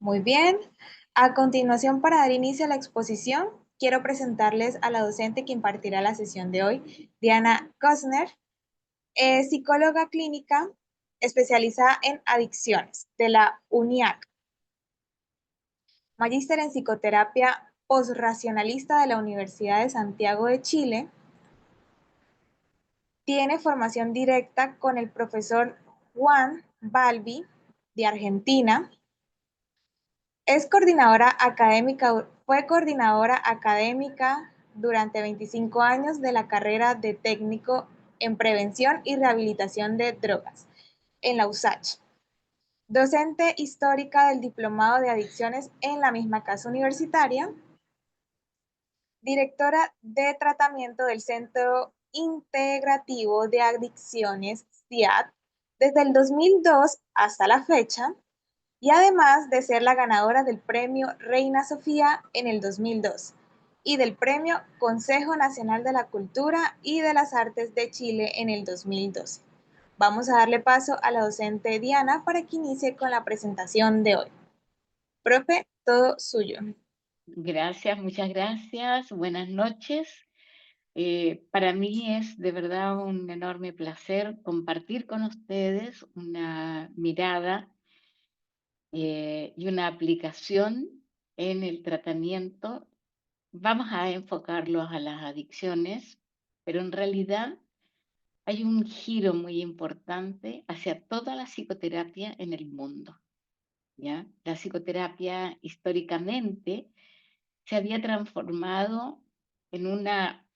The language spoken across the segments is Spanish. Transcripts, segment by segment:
Muy bien. A continuación, para dar inicio a la exposición, quiero presentarles a la docente que impartirá la sesión de hoy, Diana Kostner, psicóloga clínica especializada en adicciones de la UNIAC, magíster en psicoterapia postracionalista de la Universidad de Santiago de Chile. Tiene formación directa con el profesor Juan Balbi de Argentina. Fue coordinadora académica durante 25 años de la carrera de técnico en prevención y rehabilitación de drogas en la USACH. Docente histórica del Diplomado de Adicciones en la misma casa universitaria. Directora de tratamiento del Centro Integrativo de Adicciones, CIAD, desde el 2002 hasta la fecha, y además de ser la ganadora del Premio Reina Sofía en el 2002 y del Premio Consejo Nacional de la Cultura y de las Artes de Chile en el 2012. Vamos a darle paso a la docente Diana para que inicie con la presentación de hoy. Profe, todo suyo. Gracias, muchas gracias. Buenas noches. Para mí es de verdad un enorme placer compartir con ustedes una mirada y una aplicación en el tratamiento. Vamos a enfocarlos a las adicciones, pero en realidad hay un giro muy importante hacia toda la psicoterapia en el mundo, ¿ya? La psicoterapia históricamente se había transformado en una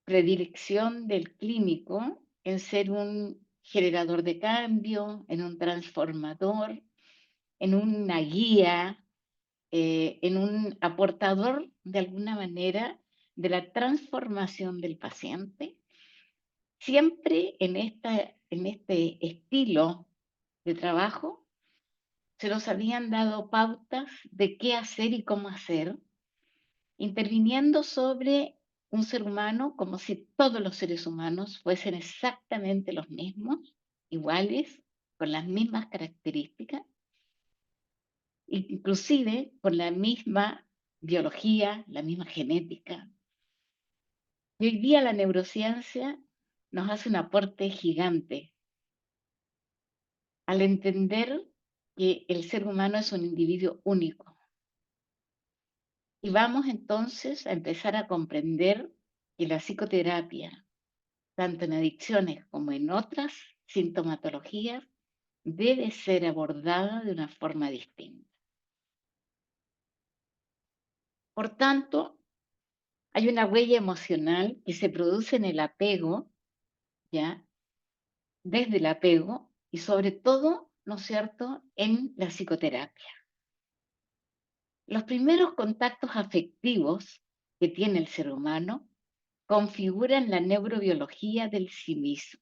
predilección del clínico en ser un generador de cambio, en un transformador, en una guía, en un aportador de alguna manera de la transformación del paciente. Siempre en este estilo de trabajo se nos habían dado pautas de qué hacer y cómo hacer, interviniendo sobre un ser humano como si todos los seres humanos fuesen exactamente los mismos, iguales, con las mismas características, inclusive con la misma biología, la misma genética. Y hoy día la neurociencia nos hace un aporte gigante al entender que el ser humano es un individuo único. Y vamos entonces a empezar a comprender que la psicoterapia, tanto en adicciones como en otras sintomatologías, debe ser abordada de una forma distinta. Por tanto, hay una huella emocional que se produce en el apego, ¿ya? Desde el apego y sobre todo, ¿no es cierto?, en la psicoterapia. Los primeros contactos afectivos que tiene el ser humano configuran la neurobiología del sí mismo.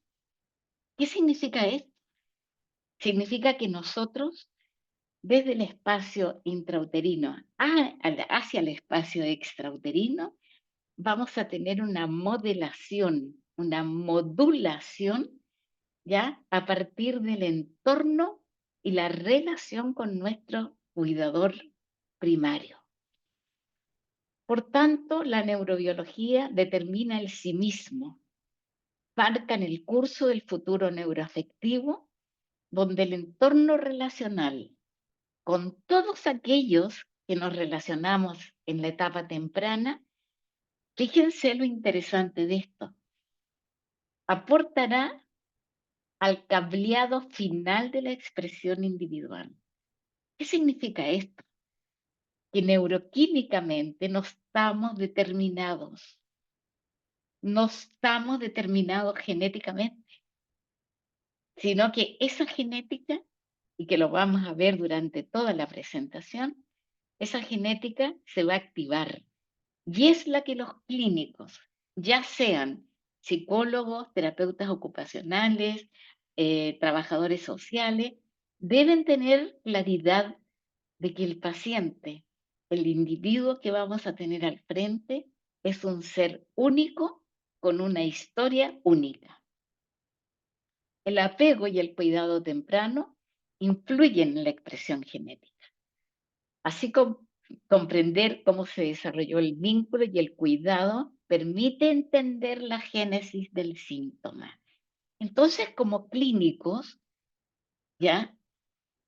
¿Qué significa esto? Significa que nosotros, desde el espacio intrauterino hacia el espacio extrauterino, vamos a tener una modelación, una modulación, ¿ya? A partir del entorno y la relación con nuestro cuidador primario. Por tanto, la neurobiología determina el sí mismo, marca en el curso del futuro neuroafectivo, donde el entorno relacional con todos aquellos que nos relacionamos en la etapa temprana, fíjense lo interesante de esto, aportará al cableado final de la expresión individual. ¿Qué significa esto? Que neuroquímicamente no estamos determinados genéticamente, sino que esa genética, y que lo vamos a ver durante toda la presentación, esa genética se va a activar. Y es la que los clínicos, ya sean psicólogos, terapeutas ocupacionales, trabajadores sociales, deben tener claridad de que el paciente, el individuo que vamos a tener al frente, es un ser único con una historia única. El apego y el cuidado temprano influyen en la expresión genética. Así como comprender cómo se desarrolló el vínculo y el cuidado permite entender la génesis del síntoma. Entonces, como clínicos, ya,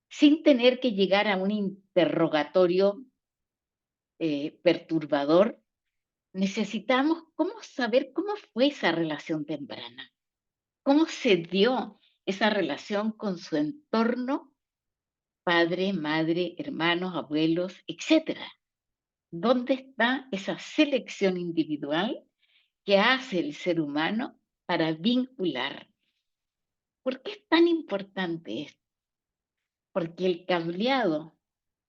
sin tener que llegar a un interrogatorio perturbador, necesitamos saber cómo fue esa relación temprana, cómo se dio esa relación con su entorno, padre, madre, hermanos, abuelos, etcétera. ¿Dónde está esa selección individual que hace el ser humano para vincular? ¿Por qué es tan importante esto? Porque el cableado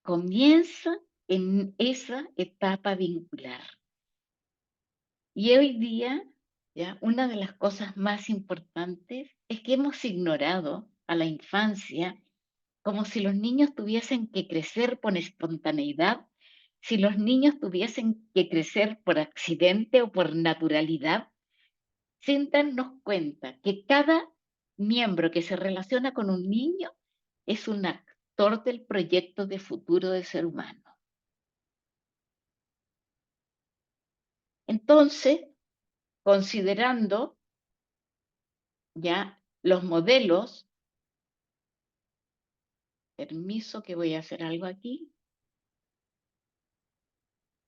comienza en esa etapa vincular. Y hoy día, ya, una de las cosas más importantes es que hemos ignorado a la infancia como si los niños tuviesen que crecer por espontaneidad, si los niños tuviesen que crecer por accidente o por naturalidad, sin darnos cuenta que cada miembro que se relaciona con un niño es un actor del proyecto de futuro del ser humano. Entonces, considerando ya los modelos, permiso que voy a hacer algo aquí,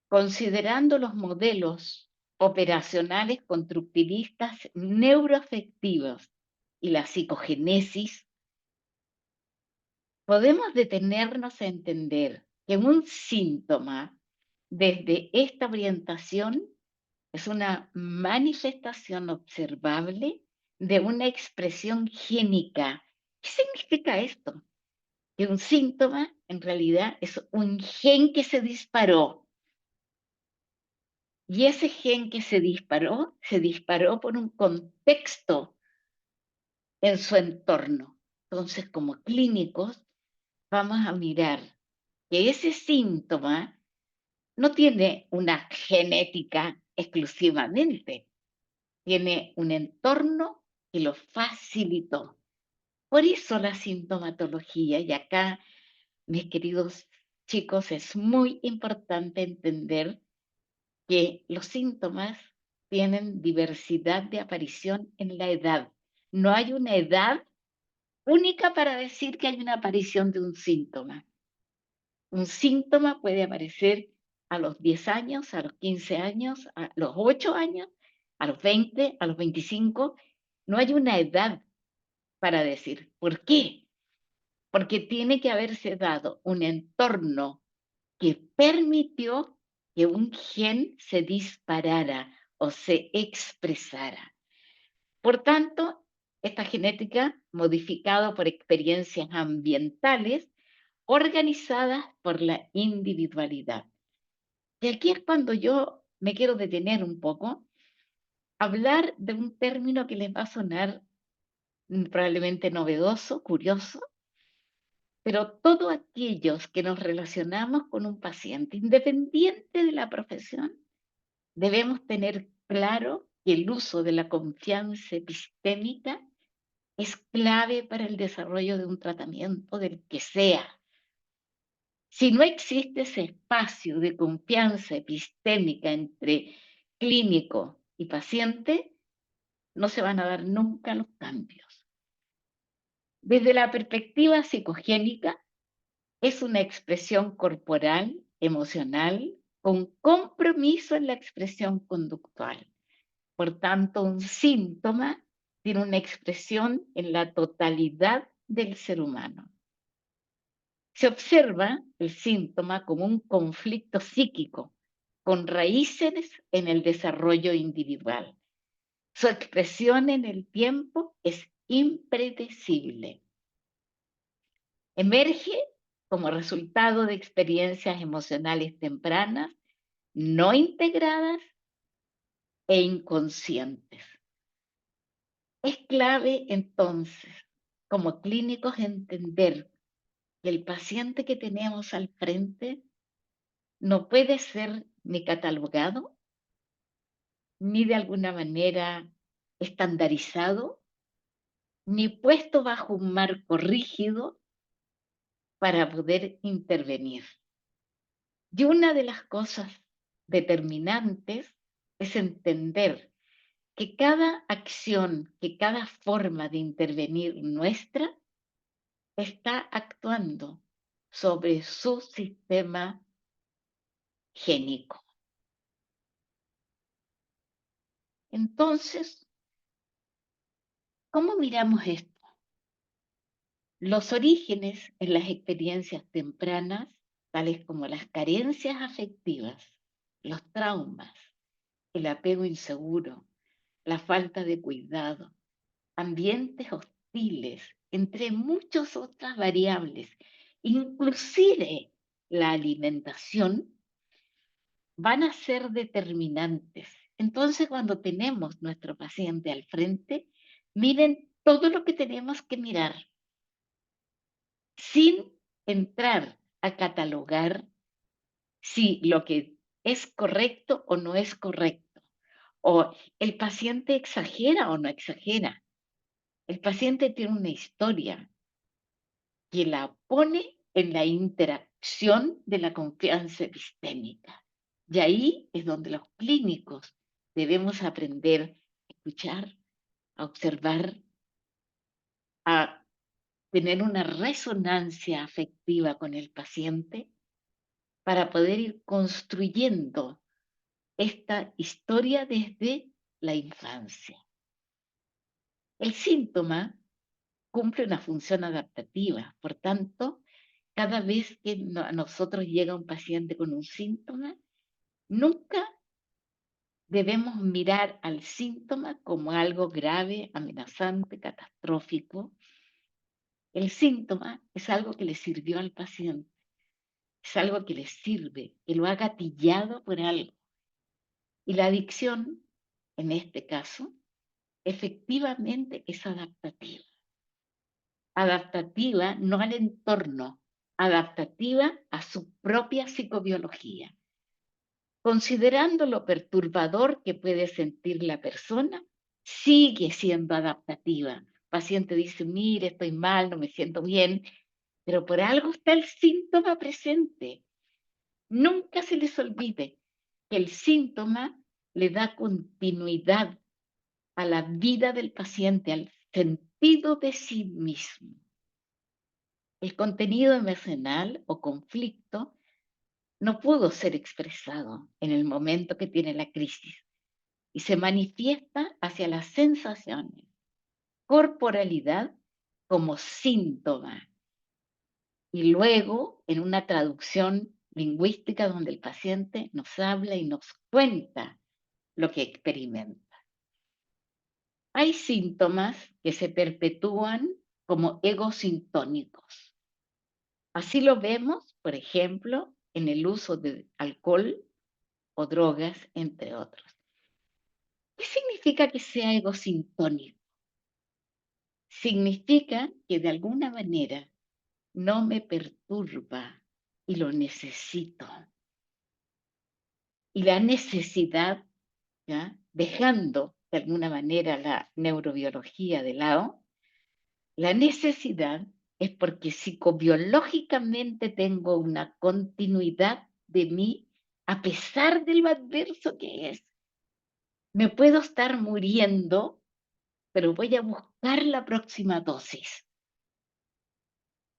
considerando los modelos operacionales constructivistas neuroafectivos y la psicogénesis, podemos detenernos a entender que un síntoma desde esta orientación es una manifestación observable de una expresión génica. ¿Qué significa esto? Que un síntoma en realidad es un gen que se disparó. Y ese gen que se disparó por un contexto en su entorno. Entonces, como clínicos, vamos a mirar que ese síntoma no tiene una genética exclusivamente, tiene un entorno que lo facilitó. Por eso la sintomatología, y acá, mis queridos chicos, es muy importante entender que los síntomas tienen diversidad de aparición en la edad. No hay una edad única para decir que hay una aparición de un síntoma. Un síntoma puede aparecer a los 10 años, a los 15 años, a los 8 años, a los 20, a los 25. No hay una edad para decir. ¿Por qué? Porque tiene que haberse dado un entorno que permitió que un gen se disparara o se expresara. Por tanto, esta genética, modificada por experiencias ambientales, organizadas por la individualidad. Y aquí es cuando yo me quiero detener un poco, hablar de un término que les va a sonar probablemente novedoso, curioso, pero todos aquellos que nos relacionamos con un paciente, independiente de la profesión, debemos tener claro que el uso de la confianza epistémica es clave para el desarrollo de un tratamiento del que sea. Si no existe ese espacio de confianza epistémica entre clínico y paciente, no se van a dar nunca los cambios. Desde la perspectiva psicogénica, es una expresión corporal, emocional, con compromiso en la expresión conductual. Por tanto, un síntoma tiene una expresión en la totalidad del ser humano. Se observa el síntoma como un conflicto psíquico con raíces en el desarrollo individual. Su expresión en el tiempo es impredecible. Emerge como resultado de experiencias emocionales tempranas, no integradas e inconscientes. Es clave entonces, como clínicos, entender que el paciente que tenemos al frente no puede ser ni catalogado, ni de alguna manera estandarizado, ni puesto bajo un marco rígido para poder intervenir. Y una de las cosas determinantes es entender que cada acción, que cada forma de intervenir nuestra está actuando sobre su sistema génico. Entonces, ¿cómo miramos esto? Los orígenes en las experiencias tempranas, tales como las carencias afectivas, los traumas, el apego inseguro, la falta de cuidado, ambientes hostiles, entre muchas otras variables, inclusive la alimentación, van a ser determinantes. Entonces, cuando tenemos nuestro paciente al frente, miren todo lo que tenemos que mirar, sin entrar a catalogar si lo que es correcto o no es correcto, o el paciente exagera o no exagera. El paciente tiene una historia que la pone en la interacción de la confianza epistémica. Y ahí es donde los clínicos debemos aprender a escuchar, a observar, a tener una resonancia afectiva con el paciente para poder ir construyendo esta historia desde la infancia. El síntoma cumple una función adaptativa, por tanto, cada vez que a nosotros llega un paciente con un síntoma, nunca debemos mirar al síntoma como algo grave, amenazante, catastrófico. El síntoma es algo que le sirvió al paciente, es algo que le sirve, que lo ha gatillado por algo. Y la adicción, en este caso, efectivamente es adaptativa. Adaptativa no al entorno, adaptativa a su propia psicobiología. Considerando lo perturbador que puede sentir la persona, sigue siendo adaptativa. El paciente dice, mire, estoy mal, no me siento bien, pero por algo está el síntoma presente. Nunca se les olvide que el síntoma le da continuidad a la vida del paciente, al sentido de sí mismo. El contenido emocional o conflicto no pudo ser expresado en el momento que tiene la crisis y se manifiesta hacia las sensaciones, corporalidad como síntoma y luego en una traducción lingüística donde el paciente nos habla y nos cuenta lo que experimenta. Hay síntomas que se perpetúan como egosintónicos. Así lo vemos, por ejemplo, en el uso de alcohol o drogas, entre otros. ¿Qué significa que sea egosintónico? Significa que de alguna manera no me perturba y lo necesito. Y la necesidad, ¿ya? Dejando de alguna manera la neurobiología de lado, la necesidad es porque psicobiológicamente tengo una continuidad de mí a pesar de lo adverso que es. Me puedo estar muriendo, pero voy a buscar la próxima dosis.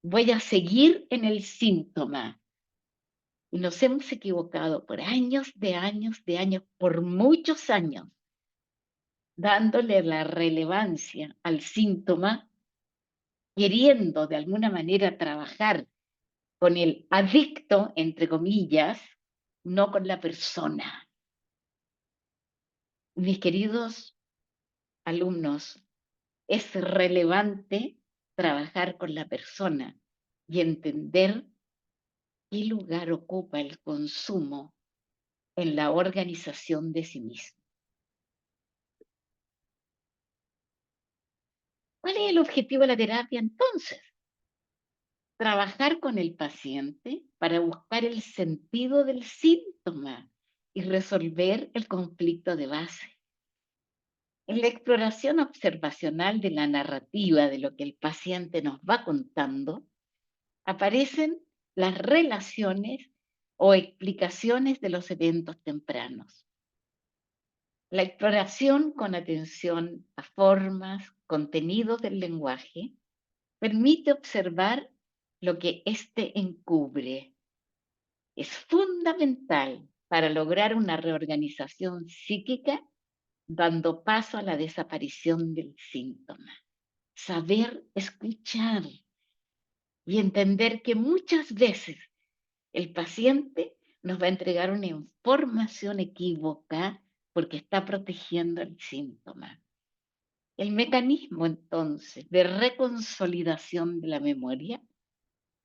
Voy a seguir en el síntoma. Y nos hemos equivocado por años, de años, por muchos años, dándole la relevancia al síntoma, queriendo de alguna manera trabajar con el adicto, entre comillas, no con la persona. Mis queridos alumnos, es relevante trabajar con la persona y entender qué lugar ocupa el consumo en la organización de sí mismo. ¿Cuál es el objetivo de la terapia entonces? Trabajar con el paciente para buscar el sentido del síntoma y resolver el conflicto de base. En la exploración observacional de la narrativa de lo que el paciente nos va contando, aparecen las relaciones o explicaciones de los eventos tempranos. La exploración con atención a formas, contenidos del lenguaje, permite observar lo que éste encubre. Es fundamental para lograr una reorganización psíquica, dando paso a la desaparición del síntoma. Saber escuchar y entender que muchas veces el paciente nos va a entregar una información equívoca porque está protegiendo el síntoma. El mecanismo entonces de reconsolidación de la memoria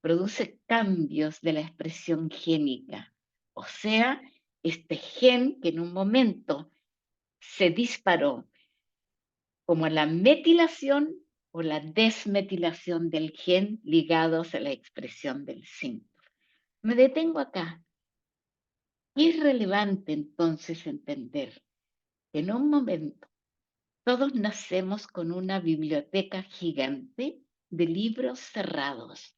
produce cambios de la expresión génica, o sea, este gen que en un momento se disparó, como la metilación o la desmetilación del gen ligados a la expresión del síntoma. Me detengo acá. Es relevante entonces entender que en un momento todos nacemos con una biblioteca gigante de libros cerrados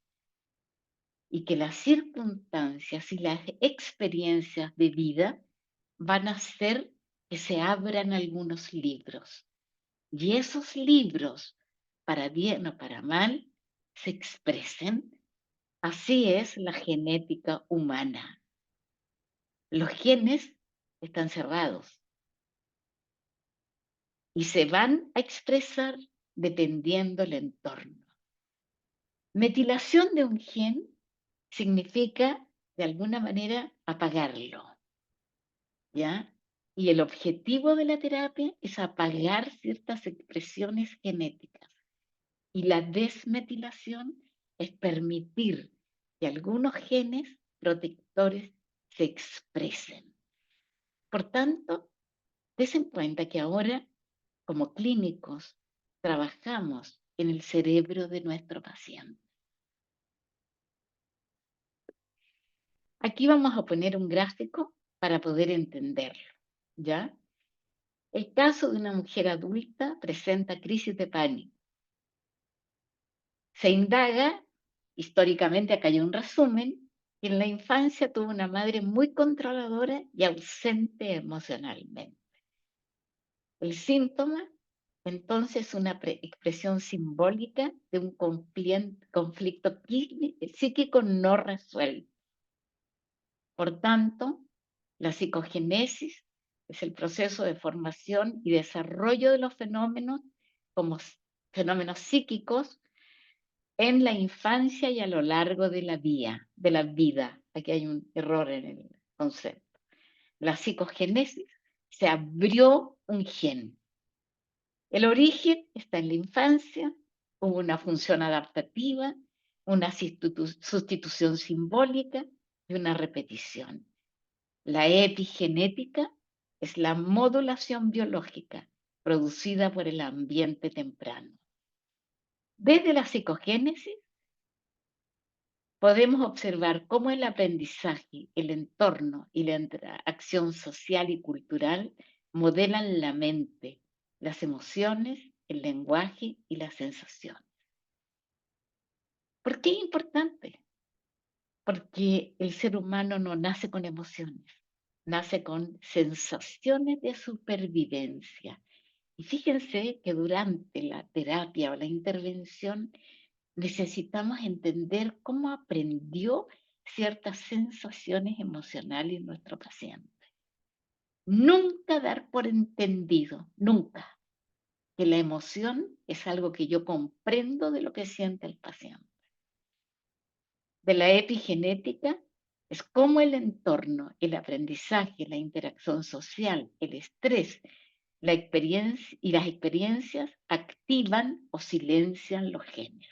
y que las circunstancias y las experiencias de vida van a hacer que se abran algunos libros. Y esos libros, para bien o para mal, se expresen. Así es la genética humana. Los genes están cerrados y se van a expresar dependiendo del entorno. Metilación de un gen significa, de alguna manera, apagarlo, ¿ya? Y el objetivo de la terapia es apagar ciertas expresiones genéticas. Y la desmetilación es permitir que algunos genes protectores se expresen. Por tanto, des en cuenta que ahora, como clínicos, trabajamos en el cerebro de nuestro paciente. Aquí vamos a poner un gráfico para poder entenderlo, ¿ya? El caso de una mujer adulta presenta crisis de pánico. Se indaga, históricamente acá hay un resumen, que en la infancia tuvo una madre muy controladora y ausente emocionalmente. El síntoma, entonces, una expresión simbólica de un conflicto psíquico no resuelto. Por tanto, la psicogenesis es el proceso de formación y desarrollo de los fenómenos como fenómenos psíquicos en la infancia y a lo largo de la vida. Aquí hay un error en el concepto. La psicogenesis se abrió un gen. El origen está en la infancia, hubo una función adaptativa, una sustitución simbólica y una repetición. La epigenética es la modulación biológica producida por el ambiente temprano. Desde la psicogénesis podemos observar cómo el aprendizaje, el entorno y la interacción social y cultural modelan la mente, las emociones, el lenguaje y las sensaciones. ¿Por qué es importante? Porque el ser humano no nace con emociones, nace con sensaciones de supervivencia. Y fíjense que durante la terapia o la intervención necesitamos entender cómo aprendió ciertas sensaciones emocionales en nuestro paciente. Nunca dar por entendido, nunca, que la emoción es algo que yo comprendo de lo que siente el paciente. De la epigenética es cómo el entorno, el aprendizaje, la interacción social, el estrés, la experiencia y las experiencias activan o silencian los genes.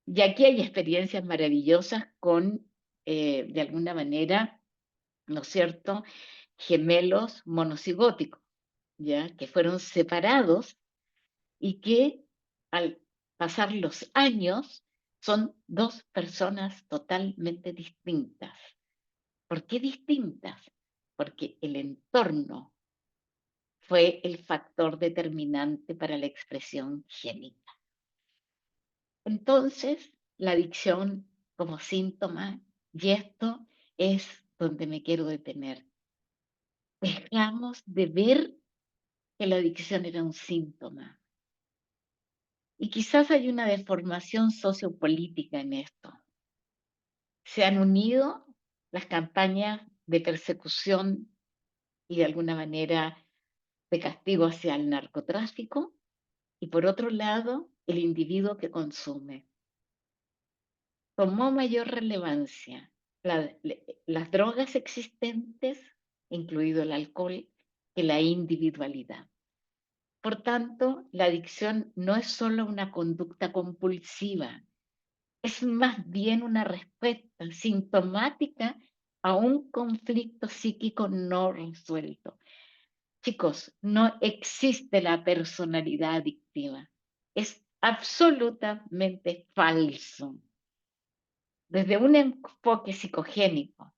Y aquí hay experiencias maravillosas con, de alguna manera, ¿no es cierto?, gemelos monocigóticos, ¿ya? Que fueron separados y que al pasar los años son dos personas totalmente distintas. ¿Por qué distintas? Porque el entorno fue el factor determinante para la expresión génica. Entonces, la adicción como síntoma Y esto es donde me quiero detener. Dejamos de ver que la adicción era un síntoma. Y quizás hay una deformación sociopolítica en esto. Se han unido las campañas de persecución y de alguna manera de castigo hacia el narcotráfico y por otro lado el individuo que consume. Tomó mayor relevancia las drogas existentes, incluido el alcohol, que la individualidad. Por tanto, la adicción no es solo una conducta compulsiva, es más bien una respuesta sintomática a un conflicto psíquico no resuelto. Chicos, no existe la personalidad adictiva. Es absolutamente falso. Desde un enfoque psicogénico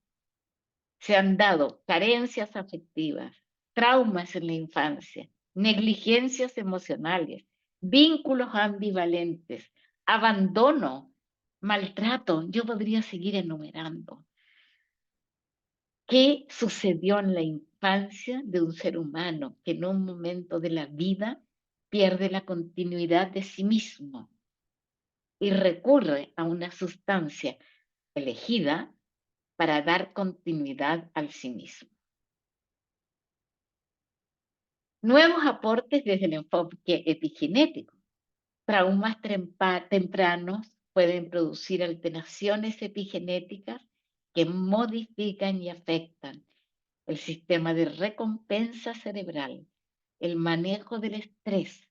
se han dado carencias afectivas, traumas en la infancia, negligencias emocionales, vínculos ambivalentes, abandono, maltrato. Yo podría seguir enumerando. ¿Qué sucedió en la infancia de un ser humano que en un momento de la vida pierde la continuidad de sí mismo y recurre a una sustancia elegida para dar continuidad al sí mismo? Nuevos aportes desde el enfoque epigenético. Traumas tempranos pueden producir alteraciones epigenéticas que modifican y afectan el sistema de recompensa cerebral, el manejo del estrés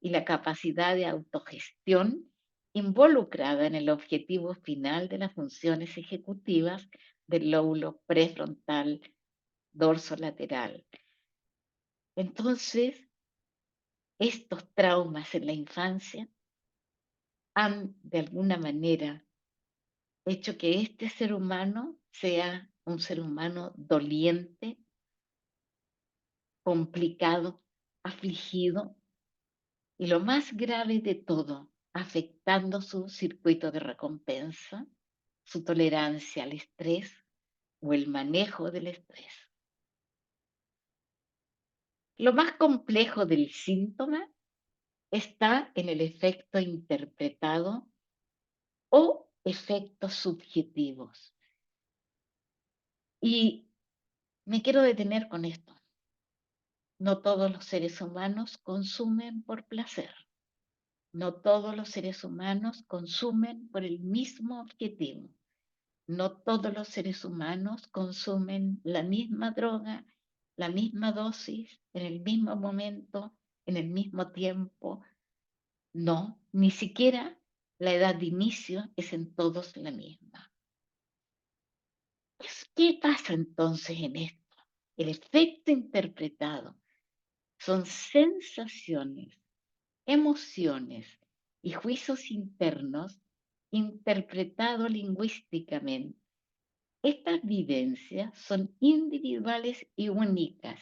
y la capacidad de autogestión involucrada en el objetivo final de las funciones ejecutivas del lóbulo prefrontal dorsolateral. Entonces, estos traumas en la infancia han de alguna manera hecho que este ser humano sea un ser humano doliente, complicado, afligido y lo más grave de todo, afectando su circuito de recompensa, su tolerancia al estrés o el manejo del estrés. Lo más complejo del síntoma está en el efecto interpretado o efectos subjetivos. Y me quiero detener con esto. No todos los seres humanos consumen por placer. No todos los seres humanos consumen por el mismo objetivo. No todos los seres humanos consumen la misma droga, la misma dosis, en el mismo momento, en el mismo tiempo. No, ni siquiera la edad de inicio es en todos la misma. ¿Qué pasa entonces en esto? El efecto interpretado son sensaciones, emociones y juicios internos interpretados lingüísticamente. Estas vivencias son individuales y únicas,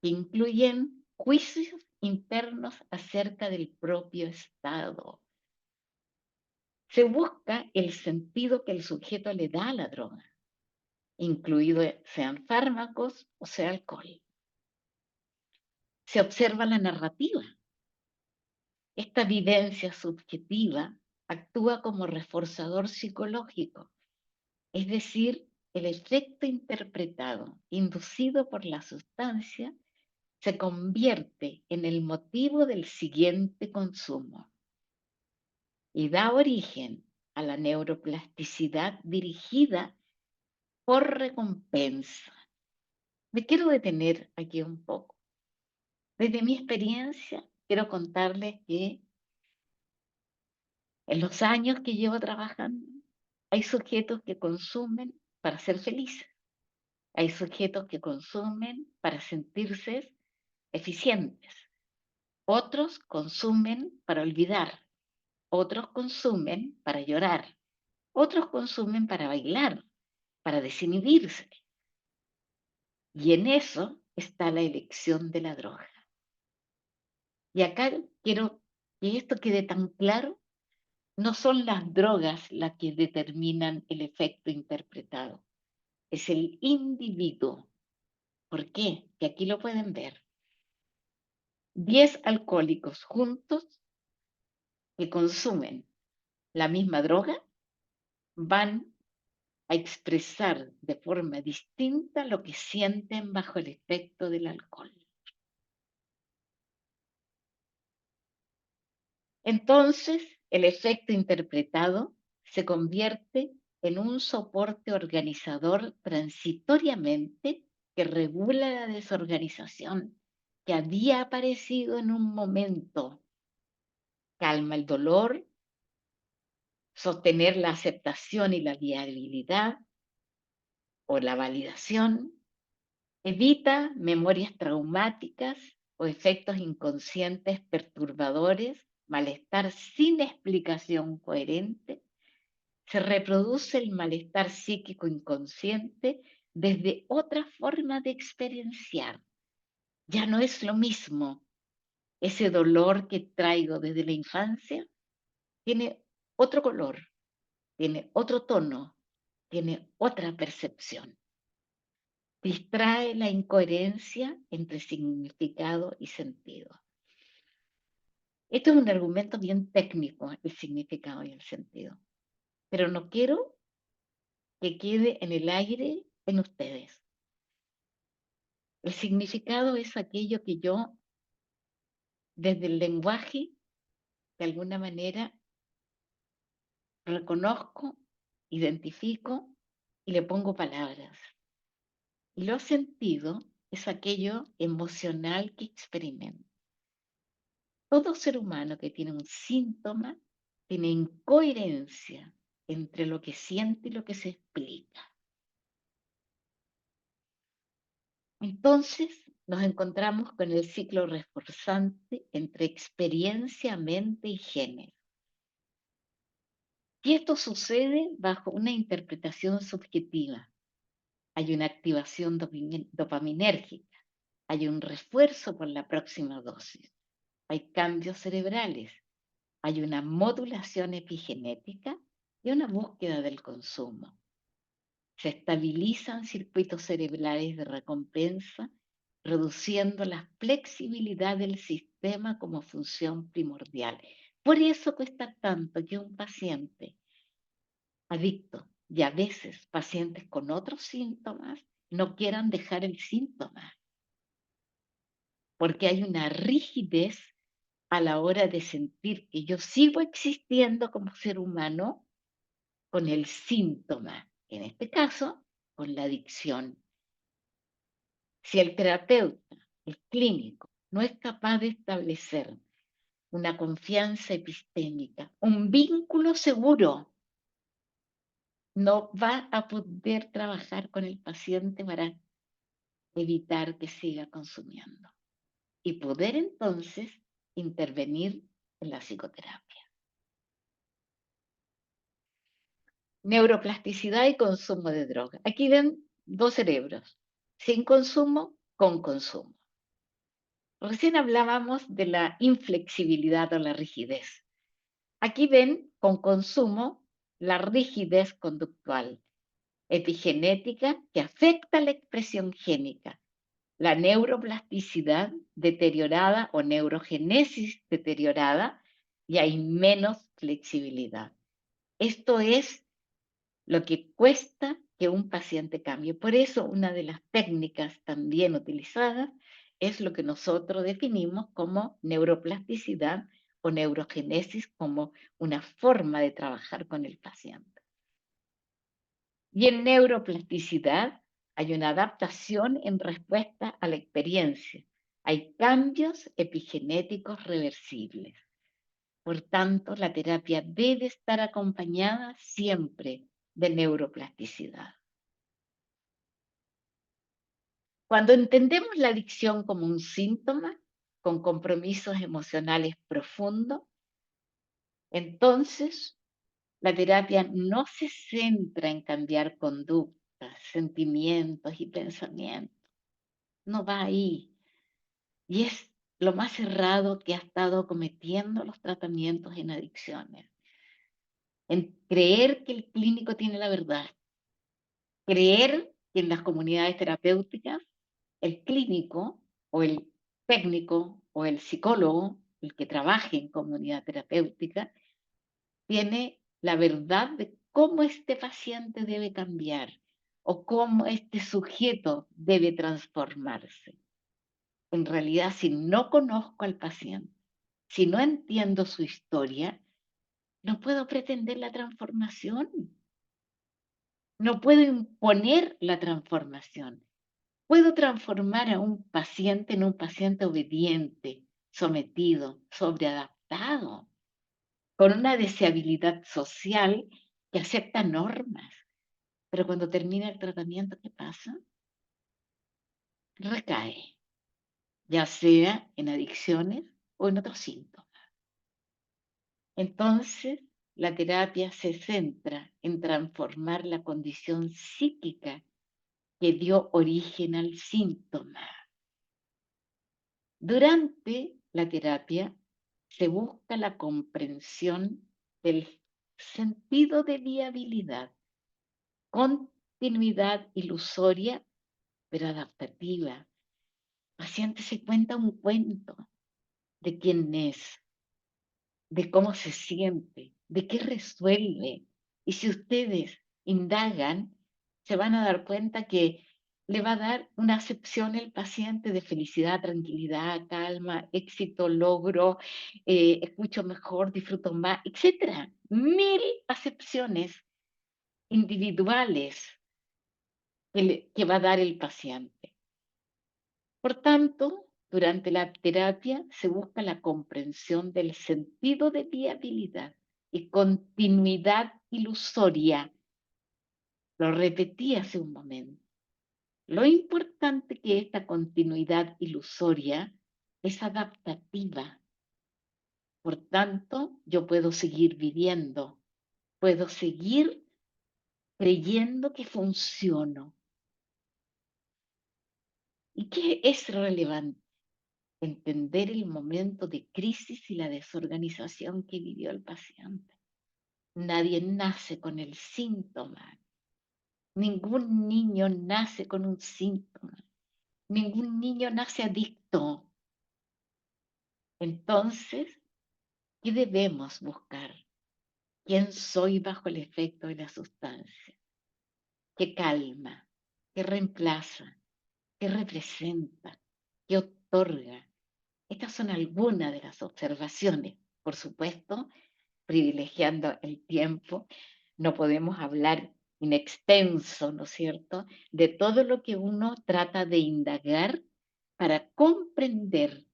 que incluyen juicios internos acerca del propio estado. Se busca el sentido que el sujeto le da a la droga, incluido sean fármacos o sea alcohol. Se observa la narrativa. Esta vivencia subjetiva actúa como reforzador psicológico, es decir, el efecto interpretado inducido por la sustancia se convierte en el motivo del siguiente consumo y da origen a la neuroplasticidad dirigida por recompensa. Me quiero detener aquí un poco. Desde mi experiencia, quiero contarles que en los años que llevo trabajando, hay sujetos que consumen para ser felices, hay sujetos que consumen para sentirse eficientes, otros consumen para olvidar, otros consumen para llorar, otros consumen para bailar, para desinhibirse. Y en eso está la elección de la droga. Y acá quiero que esto quede tan claro No son las drogas las que determinan el efecto interpretado, es el individuo. ¿Por qué? Que aquí lo pueden ver. 10 alcohólicos juntos que consumen la misma droga van a expresar de forma distinta lo que sienten bajo el efecto del alcohol. Entonces, el efecto interpretado se convierte en un soporte organizador transitoriamente que regula la desorganización que había aparecido en un momento. Calma el dolor, sostener la aceptación y la viabilidad o la validación, evita memorias traumáticas o efectos inconscientes perturbadores, malestar sin explicación coherente. Se reproduce el malestar psíquico inconsciente desde otra forma de experienciar. Ya no es lo mismo. Ese dolor que traigo desde la infancia tiene otro color, tiene otro tono, tiene otra percepción. Distrae la incoherencia entre significado y sentido. Esto es un argumento bien técnico, el significado y el sentido, pero no quiero que quede en el aire en ustedes. El significado es aquello que yo, desde el lenguaje, de alguna manera, reconozco, identifico y le pongo palabras. Y lo sentido es aquello emocional que experimento. Todo ser humano que tiene un síntoma tiene incoherencia entre lo que siente y lo que se explica. Entonces nos encontramos con el ciclo reforzante entre experiencia, mente y género. Y esto sucede bajo una interpretación subjetiva. Hay una activación dopaminérgica, hay un refuerzo por la próxima dosis, hay cambios cerebrales, hay una modulación epigenética y una búsqueda del consumo. Se estabilizan circuitos cerebrales de recompensa, reduciendo la flexibilidad del sistema como función primordial. Por eso cuesta tanto que un paciente adicto y a veces pacientes con otros síntomas no quieran dejar el síntoma, porque hay una rigidez a la hora de sentir que yo sigo existiendo como ser humano con el síntoma, en este caso, con la adicción. Si el terapeuta, el clínico, no es capaz de establecer una confianza epistémica, un vínculo seguro, no va a poder trabajar con el paciente para evitar que siga consumiendo y poder entonces intervenir en la psicoterapia. Neuroplasticidad y consumo de droga. Aquí ven dos cerebros, sin consumo, con consumo. Recién hablábamos de la inflexibilidad o la rigidez. Aquí ven con consumo la rigidez conductual, epigenética que afecta la expresión génica, la neuroplasticidad deteriorada o neurogénesis deteriorada y hay menos flexibilidad. Esto es lo que cuesta que un paciente cambie. Por eso una de las técnicas también utilizadas es lo que nosotros definimos como neuroplasticidad o neurogénesis como una forma de trabajar con el paciente. Y en neuroplasticidad hay una adaptación en respuesta a la experiencia. Hay cambios epigenéticos reversibles. Por tanto, la terapia debe estar acompañada siempre de neuroplasticidad. Cuando entendemos la adicción como un síntoma, con compromisos emocionales profundos, entonces la terapia no se centra en cambiar conductas, sentimientos y pensamientos. No va ahí. Y es lo más errado que ha estado cometiendo los tratamientos en adicciones. en creer que el clínico tiene la verdad, creer que en las comunidades terapéuticas el clínico o el técnico o el psicólogo, el que trabaje en comunidad terapéutica, tiene la verdad de cómo este paciente debe cambiar o cómo este sujeto debe transformarse. En realidad, si no conozco al paciente, si no entiendo su historia, no puedo pretender la transformación, no puedo imponer la transformación. Puedo transformar a un paciente en un paciente obediente, sometido, sobreadaptado, con una deseabilidad social que acepta normas. Pero cuando termina el tratamiento, ¿qué pasa? Recae, ya sea en adicciones o en otros síntomas. Entonces, la terapia se centra en transformar la condición psíquica que dio origen al síntoma. Durante la terapia se busca la comprensión del sentido de viabilidad, continuidad ilusoria pero adaptativa. El paciente se cuenta un cuento de quién es, de cómo se siente, de qué resuelve. Y si ustedes indagan, se van a dar cuenta que le va a dar una acepción el paciente de felicidad, tranquilidad, calma, éxito, logro, escucho mejor, disfruto más, etcétera. Mil acepciones individuales que va a dar el paciente. Por tanto, durante la terapia se busca la comprensión del sentido de viabilidad y continuidad ilusoria. Lo repetí hace un momento. Lo importante que esta continuidad ilusoria es adaptativa. Por tanto, yo puedo seguir viviendo, puedo seguir creyendo que funciono. ¿Y qué es relevante? Entender el momento de crisis y la desorganización que vivió el paciente. Nadie nace con el síntoma. Ningún niño nace con un síntoma. Ningún niño nace adicto. Entonces, ¿qué debemos buscar? ¿Quién soy bajo el efecto de la sustancia? ¿Qué calma? ¿Qué reemplaza? ¿Qué representa? ¿Qué otorga? Estas son algunas de las observaciones. Por supuesto, privilegiando el tiempo, no podemos hablar in extenso, ¿no es cierto?, de todo lo que uno trata de indagar para comprender,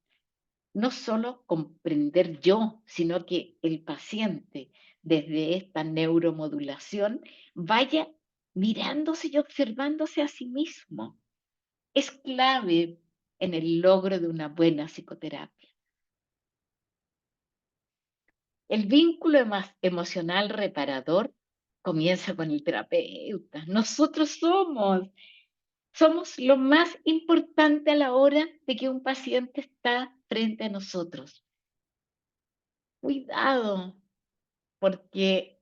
no solo comprender yo, sino que el paciente, desde esta neuromodulación, vaya mirándose y observándose a sí mismo. Es clave en el logro de una buena psicoterapia. El vínculo emocional reparador comienza con el terapeuta. Nosotros somos lo más importante a la hora de que un paciente está frente a nosotros. Cuidado, porque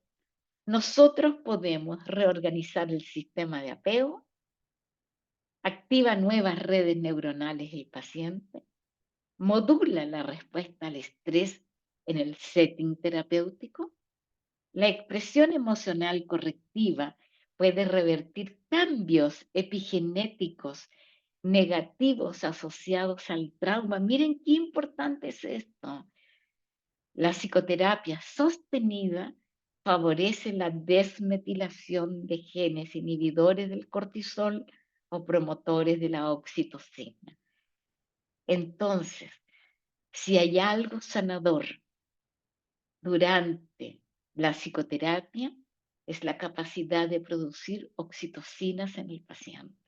nosotros podemos reorganizar el sistema de apego, activa nuevas redes neuronales el paciente, modula la respuesta al estrés en el setting terapéutico. La expresión emocional correctiva puede revertir cambios epigenéticos negativos asociados al trauma. Miren qué importante es esto. La psicoterapia sostenida favorece la desmetilación de genes inhibidores del cortisol o promotores de la oxitocina. Entonces, si hay algo sanador durante la psicoterapia, es la capacidad de producir oxitocinas en el paciente.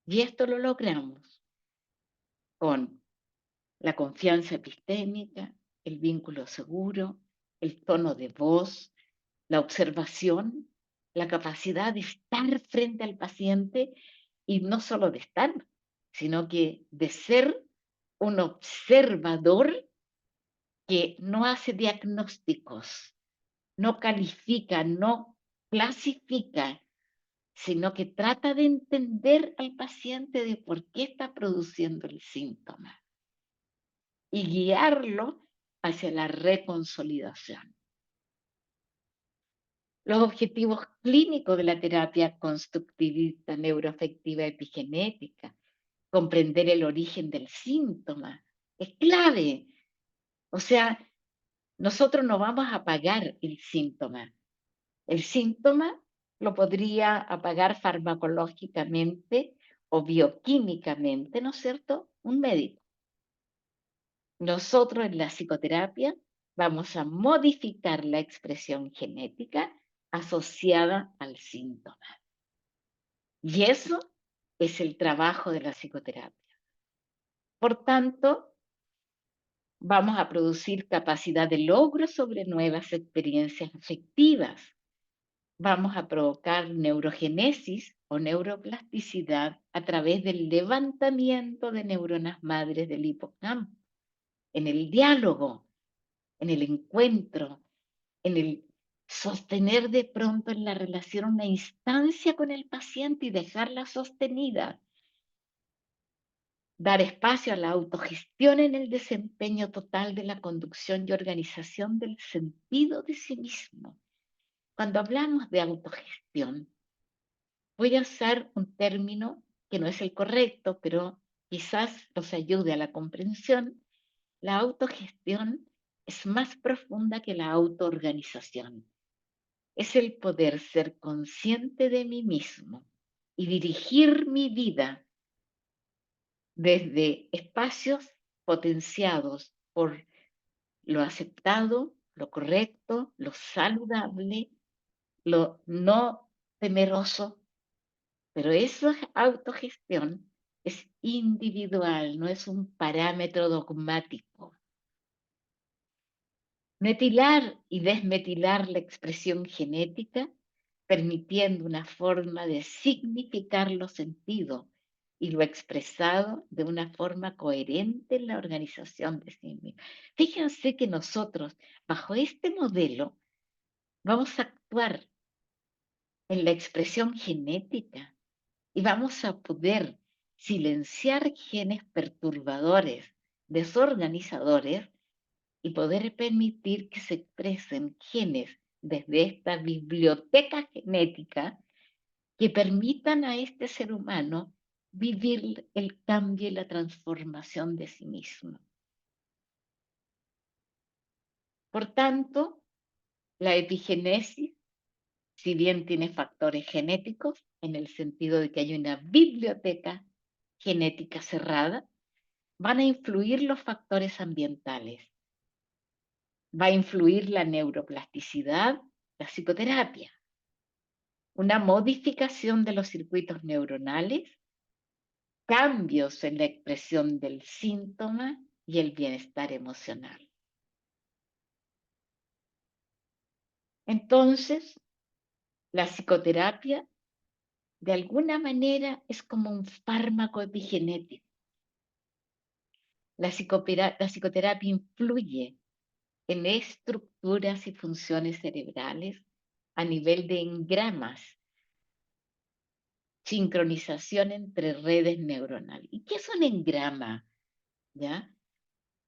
Y esto lo logramos con la confianza epistémica, el vínculo seguro, el tono de voz, la observación, la capacidad de estar frente al paciente y no solo de estar, sino que de ser un observador que no hace diagnósticos, no califica, no clasifica, sino que trata de entender al paciente de por qué está produciendo el síntoma y guiarlo hacia la reconsolidación. Los objetivos clínicos de la terapia constructivista neuroafectiva epigenética, comprender el origen del síntoma, es clave. O sea, nosotros no vamos a apagar el síntoma. El síntoma lo podría apagar farmacológicamente o bioquímicamente, ¿no es cierto? Un médico. Nosotros en la psicoterapia vamos a modificar la expresión genética asociada al síntoma. Y eso es el trabajo de la psicoterapia. Por tanto, vamos a producir capacidad de logro sobre nuevas experiencias afectivas. Vamos a provocar neurogénesis o neuroplasticidad a través del levantamiento de neuronas madres del hipocampo, en el diálogo, en el encuentro, en el sostener de pronto en la relación una instancia con el paciente y dejarla sostenida, dar espacio a la autogestión en el desempeño total de la conducción y organización del sentido de sí mismo. Cuando hablamos de autogestión, voy a usar un término que no es el correcto, pero quizás nos ayude a la comprensión. La autogestión es más profunda que la autoorganización. Es el poder ser consciente de mí mismo y dirigir mi vida desde espacios potenciados por lo aceptado, lo correcto, lo saludable, lo no temeroso, pero esa autogestión es individual, no es un parámetro dogmático. Metilar y desmetilar la expresión genética, permitiendo una forma de significar lo sentido y lo expresado de una forma coherente en la organización de sí mismo. Fíjense que nosotros, bajo este modelo, vamos a actuar en la expresión genética y vamos a poder silenciar genes perturbadores, desorganizadores, y poder permitir que se expresen genes desde esta biblioteca genética que permitan a este ser humano vivir el cambio y la transformación de sí mismo. Por tanto, la epigenesis, si bien tiene factores genéticos, en el sentido de que hay una biblioteca genética cerrada, van a influir los factores ambientales. Va a influir la neuroplasticidad, la psicoterapia, una modificación de los circuitos neuronales, cambios en la expresión del síntoma y el bienestar emocional. Entonces, la psicoterapia de alguna manera es como un fármaco epigenético. La psicoterapia influye en estructuras y funciones cerebrales a nivel de engramas, sincronización entre redes neuronales. ¿Y qué es un engrama? ¿Ya?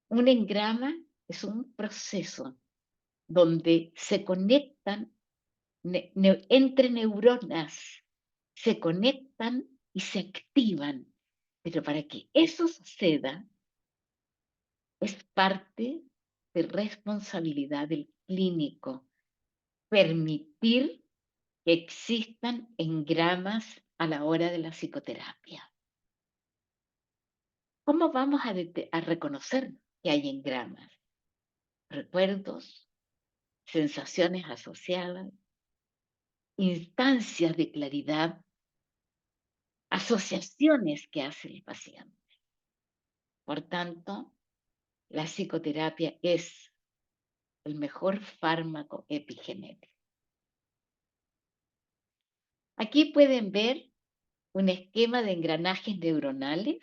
Un engrama es un proceso donde se conectan entre neuronas, se conectan y se activan. Pero para que eso suceda, es parte de responsabilidad del clínico permitir que existan engramas a la hora de la psicoterapia. ¿Cómo vamos a reconocer que hay engramas? Recuerdos, sensaciones asociadas, instancias de claridad, asociaciones que hace el paciente. Por tanto, la psicoterapia es el mejor fármaco epigenético. Aquí pueden ver un esquema de engranajes neuronales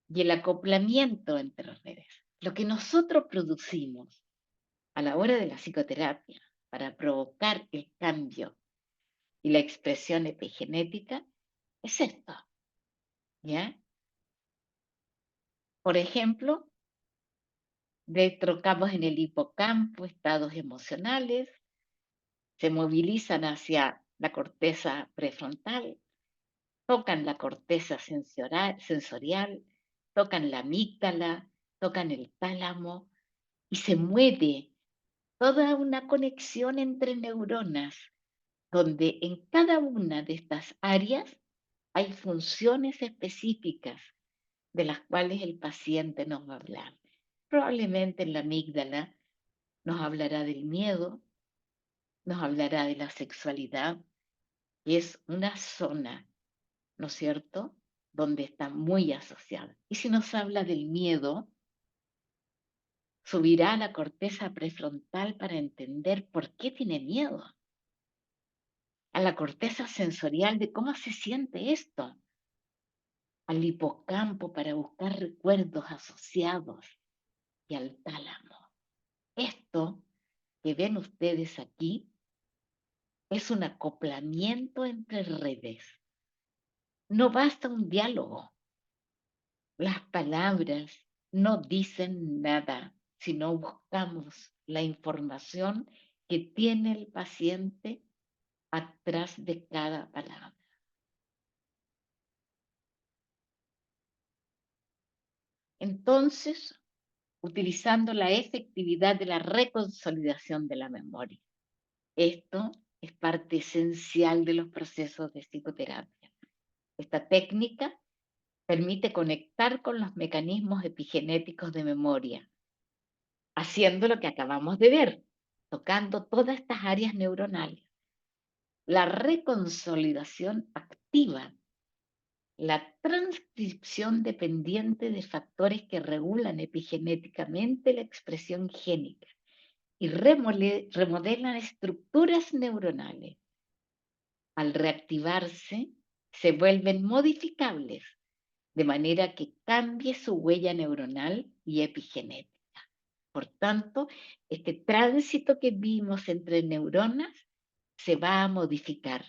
y el acoplamiento entre redes. Lo que nosotros producimos a la hora de la psicoterapia para provocar el cambio y la expresión epigenética es esto, ¿ya? Por ejemplo, trocamos en el hipocampo estados emocionales, se movilizan hacia la corteza prefrontal, tocan la corteza sensorial, tocan la amígdala, tocan el tálamo y se mueve toda una conexión entre neuronas, donde en cada una de estas áreas hay funciones específicas de las cuales el paciente nos va a hablar. Probablemente en la amígdala nos hablará del miedo, nos hablará de la sexualidad, que es una zona, ¿no es cierto?, donde está muy asociada. Y si nos habla del miedo, subirá a la corteza prefrontal para entender por qué tiene miedo, a la corteza sensorial de cómo se siente esto, al hipocampo para buscar recuerdos asociados y al tálamo. Esto que ven ustedes aquí es un acoplamiento entre redes. No basta un diálogo. Las palabras no dicen nada si no buscamos la información que tiene el paciente atrás de cada palabra. Entonces, utilizando la efectividad de la reconsolidación de la memoria. Esto es parte esencial de los procesos de psicoterapia. Esta técnica permite conectar con los mecanismos epigenéticos de memoria, haciendo lo que acabamos de ver, tocando todas estas áreas neuronales. La reconsolidación activa la transcripción dependiente de factores que regulan epigenéticamente la expresión génica y remodelan estructuras neuronales. Al reactivarse, se vuelven modificables, de manera que cambie su huella neuronal y epigenética. Por tanto, este tránsito que vimos entre neuronas se va a modificar.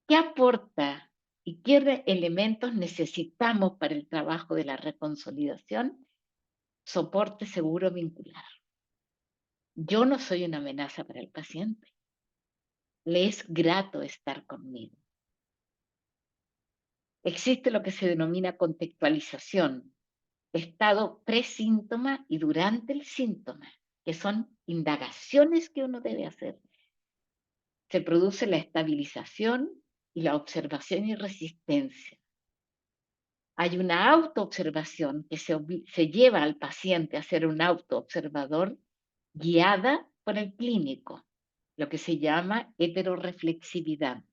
¿Qué aporta y qué elementos necesitamos para el trabajo de la reconsolidación? Soporte seguro vincular. Yo no soy una amenaza para el paciente. Le es grato estar conmigo. Existe lo que se denomina contextualización, estado presíntoma y durante el síntoma, que son indagaciones que uno debe hacer. Se produce la estabilización y la observación y resistencia. Hay una autoobservación que se lleva al paciente a ser un autoobservador guiada por el clínico, lo que se llama heteroreflexividad.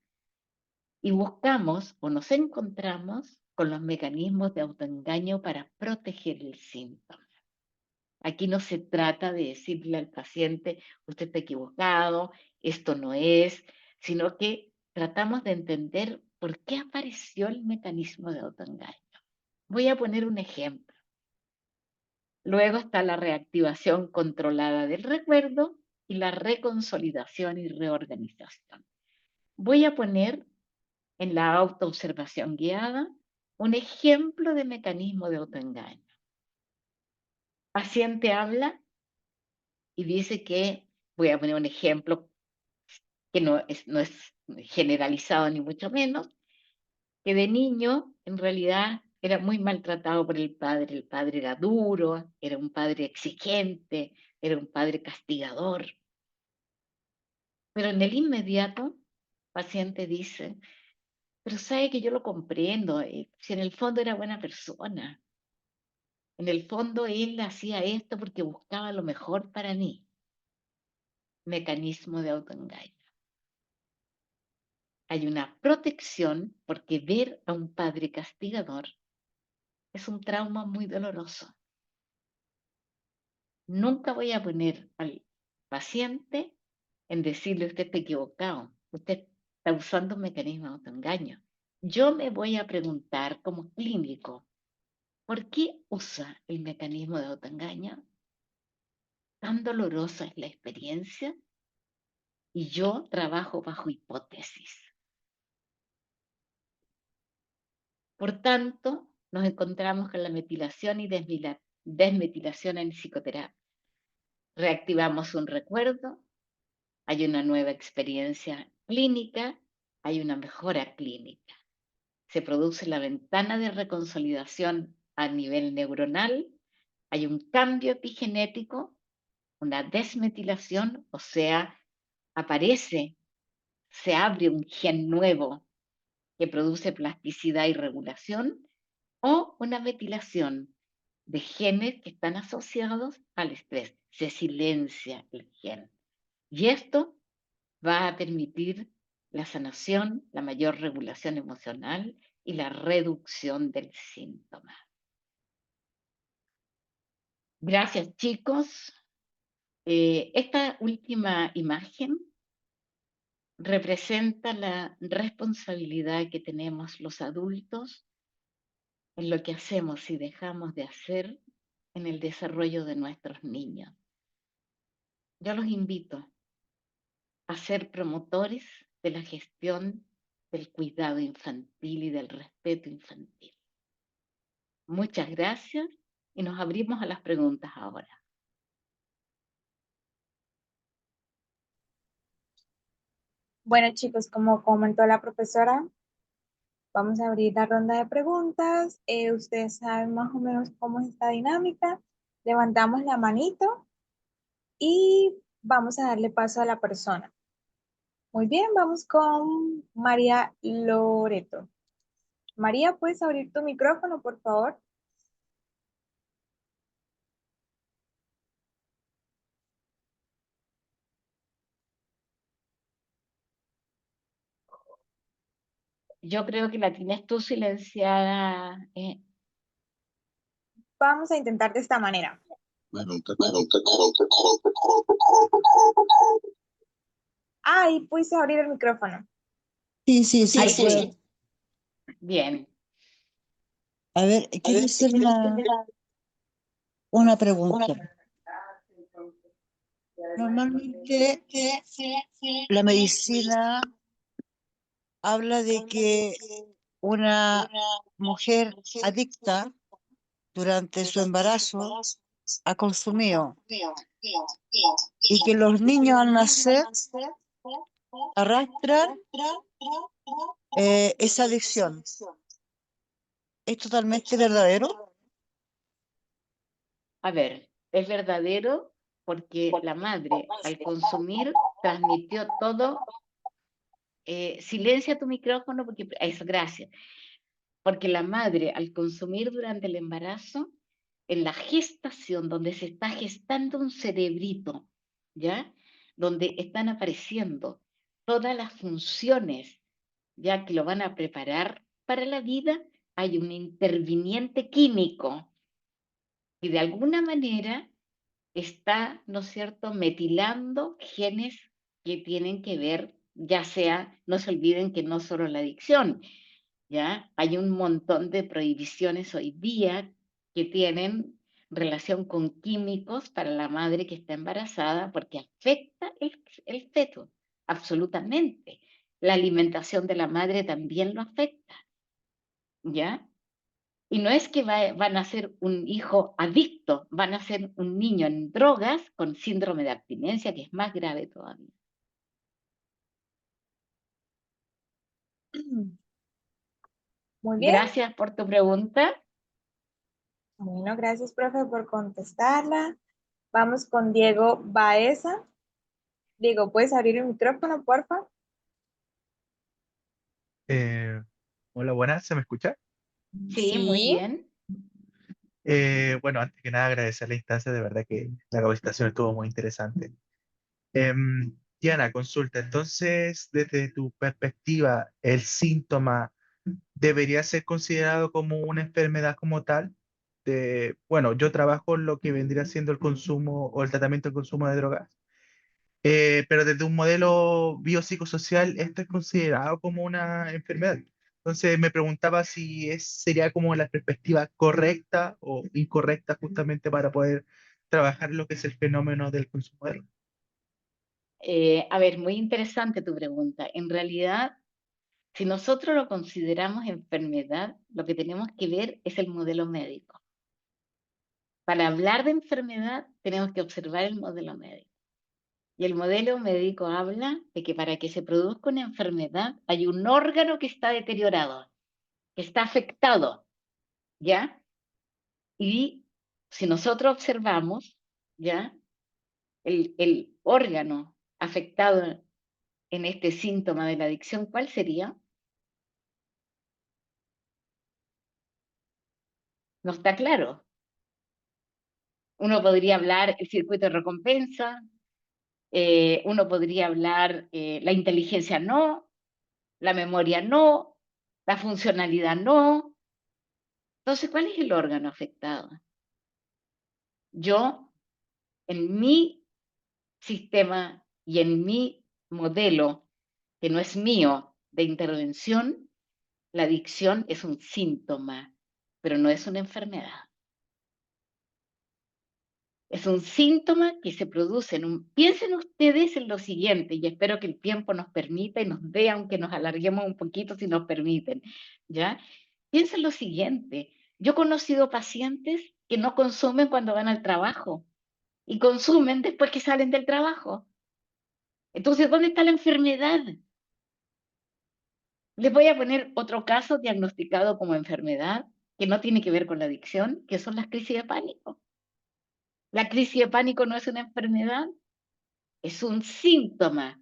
Y buscamos o nos encontramos con los mecanismos de autoengaño para proteger el síntoma. Aquí no se trata de decirle al paciente, usted está equivocado, esto no es, sino que tratamos de entender por qué apareció el mecanismo de autoengaño. Voy a poner un ejemplo. Luego está la reactivación controlada del recuerdo y la reconsolidación y reorganización. Voy a poner en la autoobservación guiada un ejemplo de mecanismo de autoengaño. Paciente habla y dice que, voy a poner un ejemplo que no es generalizado ni mucho menos, que de niño en realidad era muy maltratado por el padre era duro, era un padre exigente, era un padre castigador. Pero en el inmediato, el paciente dice, pero sabe que yo lo comprendo, si en el fondo era buena persona, en el fondo él hacía esto porque buscaba lo mejor para mí. Mecanismo de autoengaño. Hay una protección porque ver a un padre castigador es un trauma muy doloroso. Nunca voy a poner al paciente en decirle usted está equivocado, usted está usando un mecanismo de autoengaño. Yo me voy a preguntar como clínico, ¿por qué usa el mecanismo de autoengaño? tan dolorosa es la experiencia y yo trabajo bajo hipótesis. Por tanto, nos encontramos con la metilación y desmetilación en psicoterapia. Reactivamos un recuerdo, hay una nueva experiencia clínica, hay una mejora clínica. Se produce la ventana de reconsolidación a nivel neuronal, hay un cambio epigenético, una desmetilación, o sea, aparece, se abre un gen nuevo que produce plasticidad y regulación, o una metilación de genes que están asociados al estrés. Se silencia el gen. Y esto va a permitir la sanación, la mayor regulación emocional y la reducción del síntoma. Gracias, chicos. Esta última imagen representa la responsabilidad que tenemos los adultos en lo que hacemos y dejamos de hacer en el desarrollo de nuestros niños. Yo los invito a ser promotores de la gestión del cuidado infantil y del respeto infantil. Muchas gracias y nos abrimos a las preguntas ahora. Bueno, chicos, como comentó la profesora, vamos a abrir la ronda de preguntas. Ustedes saben más o menos cómo es esta dinámica. Levantamos la manito y vamos a darle paso a la persona. Muy bien, vamos con María Loreto. María, ¿puedes abrir tu micrófono, por favor? Yo creo que la tienes tú silenciada. Vamos a intentar de esta manera. Ah, y puedes abrir el micrófono. Sí, sí, Ahí sí, puedo. sí. Bien. A ver, quiero hacer una pregunta. Normalmente la medicina habla de que una mujer adicta durante su embarazo ha consumido y que los niños al nacer arrastran esa adicción. ¿Es totalmente verdadero? A ver, es verdadero porque la madre al consumir transmitió todo. Silencia tu micrófono porque eso, gracias. Porque la madre al consumir durante el embarazo, en la gestación, donde se está gestando un cerebrito, ¿ya? Donde están apareciendo todas las funciones, ya que lo van a preparar para la vida, hay un interviniente químico y de alguna manera está, ¿no es cierto?, metilando genes que tienen que ver, ya sea, no se olviden que no solo la adicción, ¿ya? Hay un montón de prohibiciones hoy día que tienen relación con químicos para la madre que está embarazada porque afecta el feto, absolutamente. La alimentación de la madre también lo afecta, ¿ya? Y no es que van a ser un hijo adicto, van a ser un niño en drogas con síndrome de abstinencia, que es más grave todavía. Muy bien. Gracias por tu pregunta. Bueno, gracias, profe, por contestarla. Vamos con Diego Baeza. Diego, ¿puedes abrir el micrófono, por favor? Eh, Hola, buenas, ¿se me escucha? Sí, muy Sí. bien. Bueno, antes que nada agradecer la instancia, de verdad que la capacitación estuvo muy interesante. Diana, consulta, entonces, desde tu perspectiva, ¿el síntoma debería ser considerado como una enfermedad como tal? Bueno, yo trabajo en lo que vendría siendo el consumo o el tratamiento del consumo de drogas. Pero desde un modelo biopsicosocial, esto es considerado como una enfermedad. Entonces me preguntaba si sería como la perspectiva correcta o incorrecta justamente para poder trabajar lo que es el fenómeno del consumo de drogas? A ver, muy interesante tu pregunta. En realidad, si nosotros lo consideramos enfermedad, lo que tenemos que ver es el modelo médico. Para hablar de enfermedad, tenemos que observar el modelo médico. Y el modelo médico habla de que para que se produzca una enfermedad hay un órgano que está deteriorado, que está afectado, ¿ya? Y si nosotros observamos, ¿ya? El órgano afectado en este síntoma de la adicción, ¿cuál sería? No está claro. Uno podría hablar el circuito de recompensa, uno podría hablar la inteligencia no, la memoria no, la funcionalidad no. Entonces, ¿cuál es el órgano afectado? Yo, en mi sistema y en mi modelo, que no es mío, de intervención, la adicción es un síntoma, pero no es una enfermedad. Es un síntoma que se produce en un... Piensen ustedes en lo siguiente, y espero que el tiempo nos permita y nos dé, aunque nos alarguemos un poquito si nos permiten, ¿ya? Piensen lo siguiente, yo he conocido pacientes que no consumen cuando van al trabajo y consumen después que salen del trabajo. Entonces, ¿dónde está la enfermedad? Les voy a poner otro caso diagnosticado como enfermedad que no tiene que ver con la adicción, que son las crisis de pánico. La crisis de pánico no es una enfermedad, es un síntoma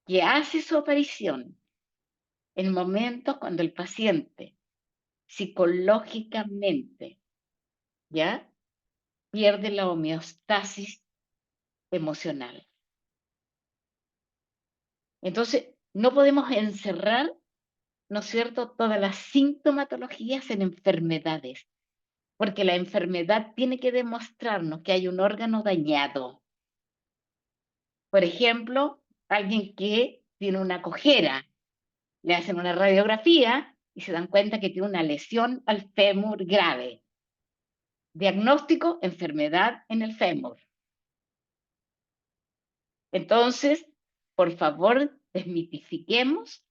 que hace su aparición en momentos cuando el paciente psicológicamente ya pierde la homeostasis emocional. Entonces, no podemos encerrar, ¿no es cierto?, todas las sintomatologías en enfermedades, porque la enfermedad tiene que demostrarnos que hay un órgano dañado. Por ejemplo, alguien que tiene una cojera, le hacen una radiografía y se dan cuenta que tiene una lesión al fémur grave. Diagnóstico, enfermedad en el fémur. Entonces, por favor, desmitifiquemos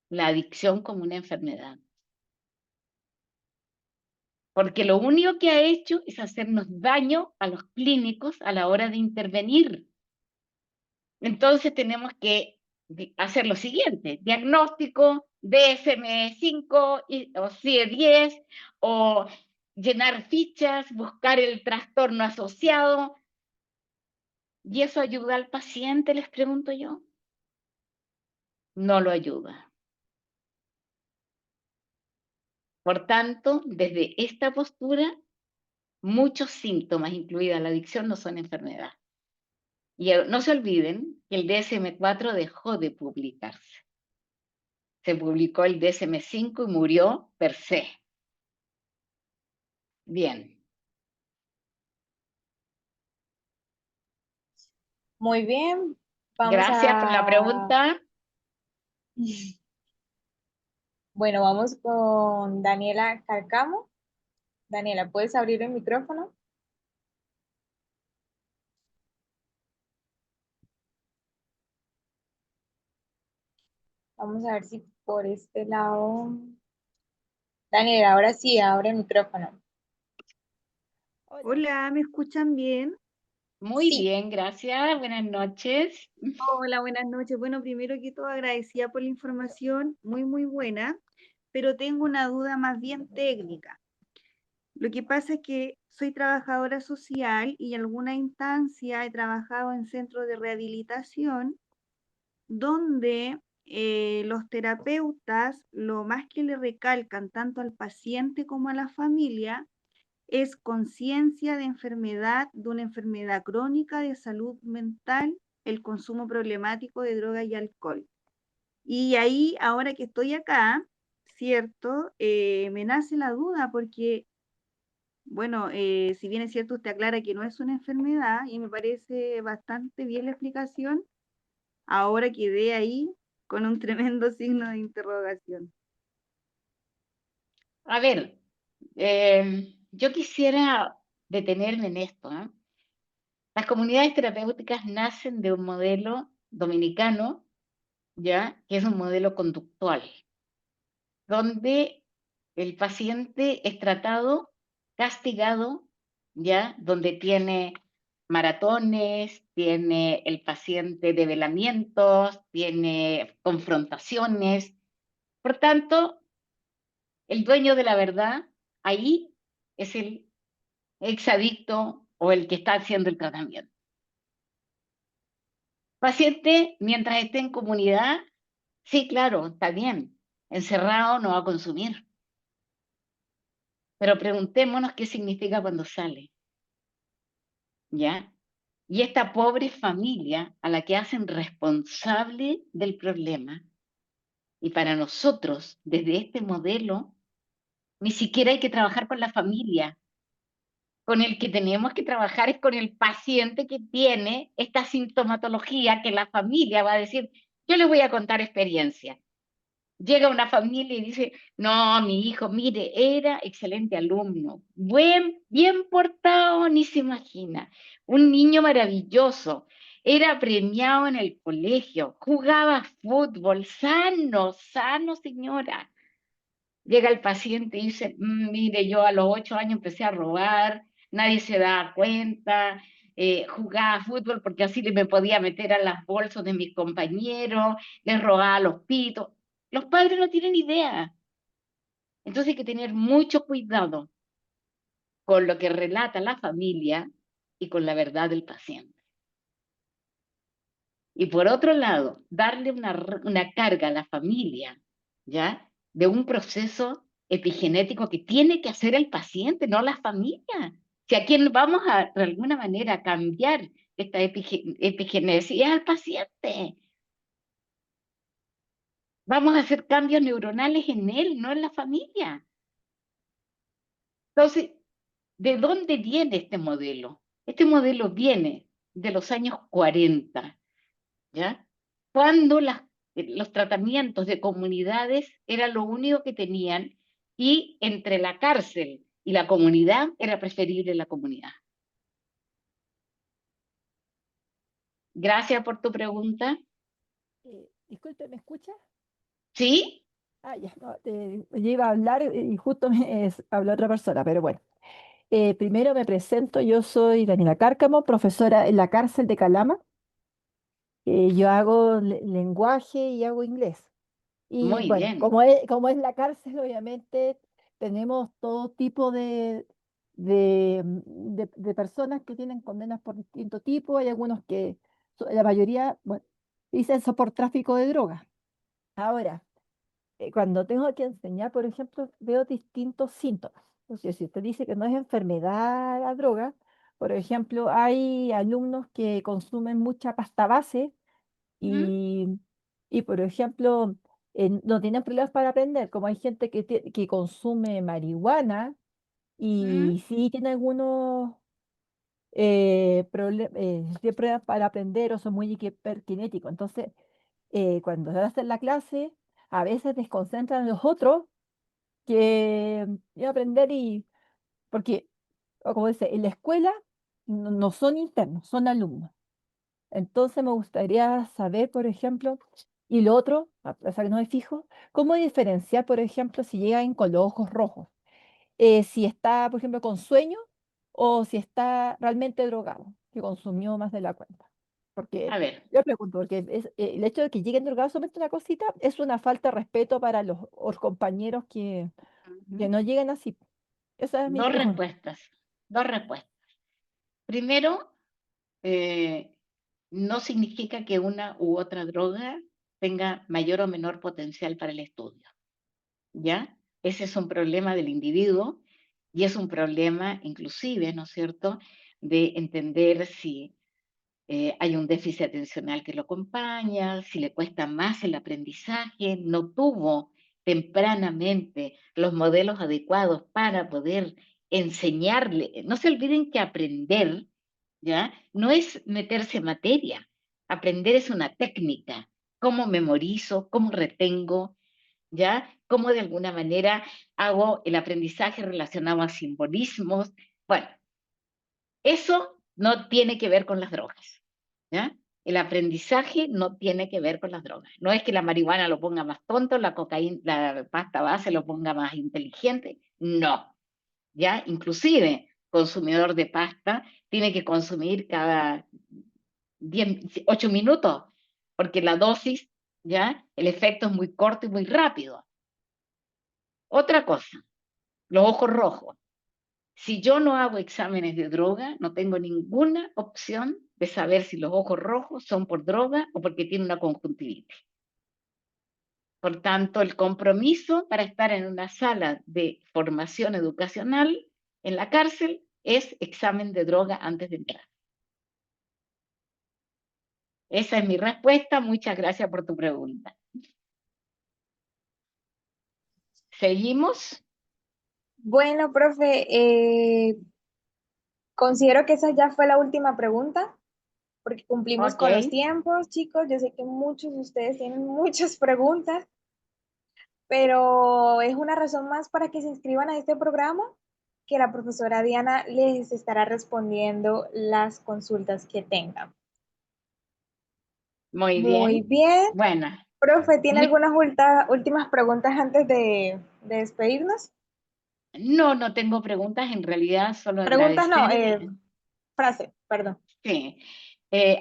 la adicción como una enfermedad. Porque lo único que ha hecho es hacernos daño a los clínicos a la hora de intervenir. Entonces tenemos que hacer lo siguiente, diagnóstico, DSM-5 o CIE-10, o llenar fichas, buscar el trastorno asociado. ¿Y eso ayuda al paciente, les pregunto yo? No lo ayuda. Por tanto, desde esta postura, muchos síntomas, incluida la adicción, no son enfermedad. Y no se olviden que el DSM-4 dejó de publicarse. Se publicó el DSM-5 y murió per se. Bien. Muy bien, vamos Gracias por la a... pregunta. Bueno, vamos con Daniela Carcamo. Daniela, ¿puedes abrir el micrófono? Vamos a ver si por este lado... Daniela, ahora sí, abre el micrófono. Hola, ¿me escuchan bien? Muy Sí, bien, gracias. Buenas noches. Hola, buenas noches. Bueno, primero que todo agradecida por la información, muy buena, pero tengo una duda más bien técnica. Lo que pasa es que soy trabajadora social y en alguna instancia he trabajado en centros de rehabilitación donde los terapeutas lo más que le recalcan tanto al paciente como a la familia es conciencia de enfermedad, de una enfermedad crónica de salud mental, el consumo problemático de droga y alcohol. Y ahí, ahora que estoy acá, ¿cierto? Me nace la duda porque, bueno, si bien es cierto, usted aclara que no es una enfermedad y me parece bastante bien la explicación, ahora quedé ahí con un tremendo signo de interrogación. A ver, yo quisiera detenerme en esto, ¿eh? Las comunidades terapéuticas nacen de un modelo dominicano, ¿ya? Que es un modelo conductual, donde el paciente es tratado, castigado, ¿ya? Donde tiene maratones, tiene el paciente develamientos, tiene confrontaciones. Por tanto, el dueño de la verdad ahí es el exadicto o el que está haciendo el tratamiento. Paciente, mientras esté en comunidad, sí, claro, está bien. Encerrado no va a consumir. Pero preguntémonos qué significa cuando sale, ¿ya? Y esta pobre familia a la que hacen responsable del problema, y para nosotros, desde este modelo, ni siquiera hay que trabajar con la familia. Con el que tenemos que trabajar es con el paciente que tiene esta sintomatología que la familia va a decir, yo le voy a contar experiencia. Llega una familia y dice, no, mi hijo, mire, era excelente alumno, bien portado, ni se imagina, un niño maravilloso, era premiado en el colegio, jugaba fútbol, sano, señora. Llega el paciente y dice, mire, yo a los 8 años empecé a robar, nadie se daba cuenta, jugaba fútbol porque así me podía meter a las bolsas de mis compañeros, les robaba los pitos. Los padres no tienen idea. Entonces hay que tener mucho cuidado con lo que relata la familia y con la verdad del paciente. Y por otro lado, darle una carga a la familia, ¿ya? De un proceso epigenético que tiene que hacer el paciente, no la familia. Si a quien vamos a, de alguna manera, cambiar esta epigenesis es al paciente. Vamos a hacer cambios neuronales en él, no en la familia. Entonces, ¿de dónde viene este modelo? Este modelo viene de los años 40, ¿ya? Cuando los tratamientos de comunidades era lo único que tenían y entre la cárcel y la comunidad era preferible la comunidad. Gracias por tu pregunta. Disculpe, ¿me escucha? ¿Sí? Ah, ya, no, yo iba a hablar y justo habló otra persona, pero bueno. Primero me presento, yo soy Daniela Cárcamo, profesora en la cárcel de Calama. Yo hago lenguaje y hago inglés. Y Muy bueno, bien. como es la cárcel, obviamente tenemos todo tipo de personas que tienen condenas por distinto tipo. Hay algunos que, la mayoría, bueno, dicen eso por tráfico de drogas. Ahora, cuando tengo que enseñar, por ejemplo, veo distintos síntomas. Entonces, si usted dice que no es enfermedad la droga, por ejemplo, hay alumnos que consumen mucha pasta base ¿Mm? y, y por ejemplo, no tienen problemas para aprender, como hay gente que consume marihuana ¿Mm? y sí tiene algunos tiene problemas para aprender o son muy hiperkinéticos. Entonces, cuando se hace la clase, a veces desconcentran a los otros que aprender porque, o como dice, en la escuela no son internos, son alumnos. Entonces me gustaría saber, por ejemplo, y lo otro, a pesar que no me fijo, cómo diferenciar, por ejemplo, si llegan con los ojos rojos, si está, por ejemplo, con sueño o si está realmente drogado, que consumió más de la cuenta. Porque A ver. yo pregunto, porque el hecho de que lleguen drogados solamente una cosita es una falta de respeto para los compañeros que Ujú. no lleguen así. Esa es mi Dos pregunta. respuestas. Dos respuestas. Primero, eh, no significa que una u otra droga tenga mayor o menor potencial para el estudio, ¿ya? Ese es un problema del individuo y es un problema inclusive, ¿no es cierto?, de entender si hay un déficit atencional que lo acompaña, si le cuesta más el aprendizaje, no tuvo tempranamente los modelos adecuados para poder enseñarle. No se olviden que aprender, ¿ya? No es meterse en materia. Aprender es una técnica. ¿Cómo memorizo? ¿Cómo retengo? ¿Ya? ¿Cómo de alguna manera hago el aprendizaje relacionado a simbolismos? Bueno, Eso no tiene que ver con las drogas, ¿ya? El aprendizaje no tiene que ver con las drogas. No es que la marihuana lo ponga más tonto, la cocaína, la pasta base lo ponga más inteligente, no, ¿ya? Inclusive, consumidor de pasta tiene que consumir cada 8 minutos, porque la dosis, ¿ya? El efecto es muy corto y muy rápido. Otra cosa, los ojos rojos. Si yo no hago exámenes de droga, no tengo ninguna opción de saber si los ojos rojos son por droga o porque tiene una conjuntivitis. Por tanto, el compromiso para estar en una sala de formación educacional en la cárcel es examen de droga antes de entrar. Esa es mi respuesta. Muchas gracias por tu pregunta. ¿Seguimos? Bueno, profe, considero que esa ya fue la última pregunta, porque cumplimos Ok. con los tiempos, chicos. Yo sé que muchos de ustedes tienen muchas preguntas, pero es una razón más para que se inscriban a este programa, que la profesora Diana les estará respondiendo las consultas que tengan. Muy Muy bien. bien. Bueno, Profe, ¿tiene muy- algunas últimas preguntas antes de despedirnos? no tengo preguntas. En realidad, solo Preguntas no, agradecer. frase, perdón. Sí,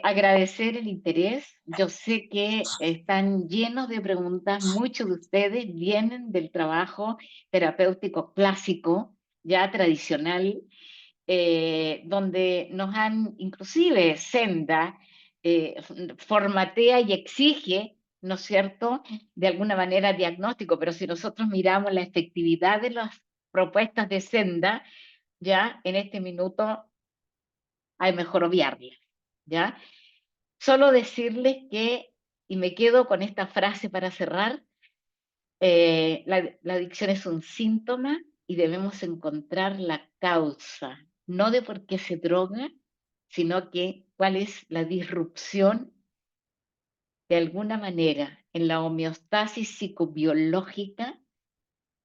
agradecer el interés. Yo sé que están llenos de preguntas. Muchos de ustedes vienen del trabajo terapéutico clásico, ya tradicional, donde nos han, inclusive Senda, formatea y exige, ¿no es cierto?, de alguna manera diagnóstico, pero si nosotros miramos la efectividad de las propuestas de Senda, ya en este minuto hay mejor obviarlas, ¿ya? Solo decirles que, y me quedo con esta frase para cerrar, la adicción es un síntoma y debemos encontrar la causa, no de por qué se droga, sino que cuál es la disrupción de alguna manera en la homeostasis psicobiológica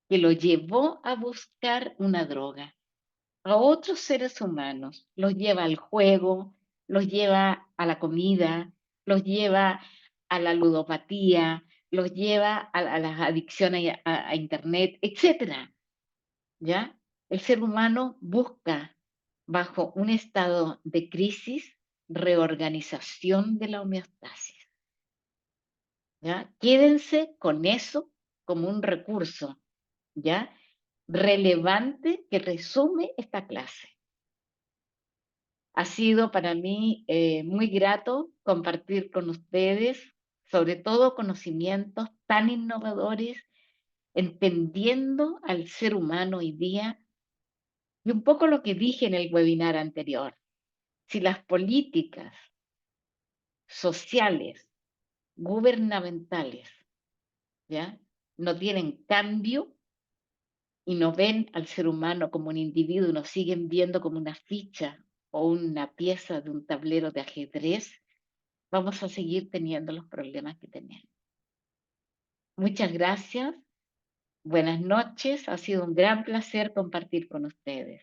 que lo llevó a buscar una droga. A otros seres humanos, los lleva al juego, los lleva a la comida, los lleva a la ludopatía, los lleva a las adicciones a Internet, etcétera, ¿ya? El ser humano busca, bajo un estado de crisis, reorganización de la homeostasis, ¿ya? Quédense con eso como un recurso, ¿ya? Relevante que resume esta clase. Ha sido para mí muy grato compartir con ustedes, sobre todo conocimientos tan innovadores, entendiendo al ser humano hoy día y un poco lo que dije en el webinar anterior. Si las políticas sociales, gubernamentales, ¿ya?, no tienen cambio y no ven al ser humano como un individuo, nos siguen viendo como una ficha o una pieza de un tablero de ajedrez, vamos a seguir teniendo los problemas que tenemos. Muchas gracias, buenas noches, ha sido un gran placer compartir con ustedes.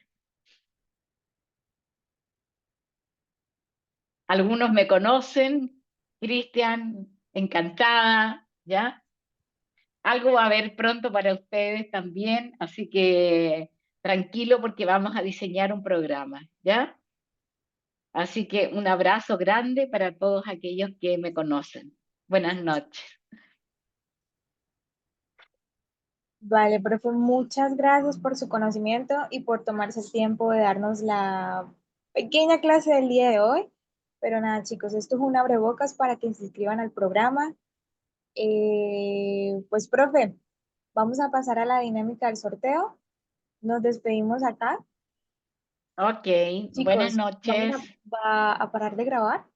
Algunos me conocen, Cristian, encantada, ¿ya? Algo va a haber pronto para ustedes también, así que tranquilo porque vamos a diseñar un programa, ¿ya? Así que un abrazo grande para todos aquellos que me conocen. Buenas noches. Vale, profe, muchas gracias por su conocimiento y por tomarse el tiempo de darnos la pequeña clase del día de hoy. Pero nada, chicos, esto es un abrebocas para que se inscriban al programa. Pues, profe, vamos a pasar a la dinámica del sorteo. Nos despedimos acá. Ok, buenas Chicos, noches. ¿vamos a parar de grabar?